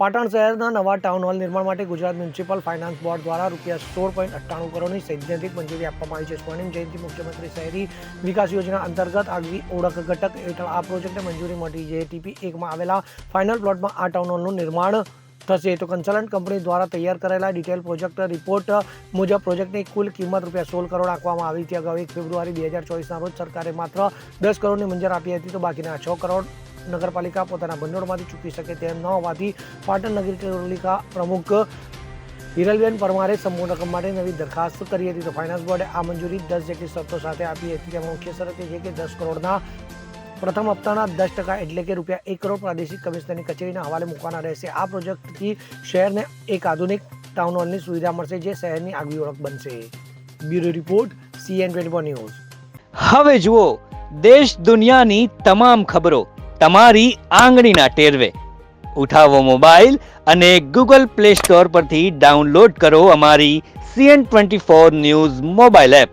પાટણ શહેરના નવા town hall નિર્માણ માટે ગુજરાત મ્યુનિસિપલ ફાઇનાન્સ બોર્ડ દ્વારા ₹16.98 કરોડની સૈદ્ધાંતિક મંજૂરી આપવામાં આવી છે. સ્વર્ણિમ જયંતિ મુખ્યમંત્રી શહેરી વિકાસ યોજના અંતર્ગત આગવી ઓળખ ઘટક હેઠળ આ પ્રોજેક્ટને મંજૂરી મળી. JTP1 માં આવેલા ફાઇનલ પ્લોટમાં આ ટાઉન હોલનું નિર્માણ થશે. તો કન્સલ્ટન્ટ કંપની દ્વારા તૈયાર કરેલા ડિટેલ પ્રોજેક્ટ રિપોર્ટ મુજબ પ્રોજેક્ટની કુલ કિંમત ₹16 કરોડ આંકવામાં આવી હતી. અગાઉ 1 ફેબ્રુઆરી 2024ના રોજ સરકારે માત્ર 10 કરોડની મંજૂર આપી હતી. તો બાકીના 6 કરોડ નગરપાલિકા પોતાના ભંડોળમાંથી ચૂકવી શકે તેમ ન હોવાથી પાટણ નગરપાલિકા પ્રમુખ હિરલબેન પરમારે સંપૂર્ણ રકમ માટે નવી દરખાસ્ત કરી હતી. તો ફાઇનાન્સ બોર્ડે આ મંજૂરી 10 જેટલી શરતો સાથે આપી હતી. તેમાં મુખ્ય શરત એ છે કે 10 કરોડના પ્રથમ હપ્તાના 10% એટલે કે ₹1 કરોડ પ્રાદેશિક કમિશનરની કચેરીના હવાલે મૂકવાના રહેશે. આ પ્રોજેક્ટથી શહેરને એક આધુનિક ટાઉન હોલની સુવિધા મળશે, જે શહેરની આગવી ઓળખ બનશે. Bureau report, CN24 news. હવે જુઓ દેશ દુનિયાની તમામ ખબરો તમારી આંગળીના ટેરવે. ઉઠાવો મોબાઈલ અને Google Play Store પરથી ડાઉનલોડ કરો અમારી CN24 ન્યૂઝ મોબાઈલ એપ.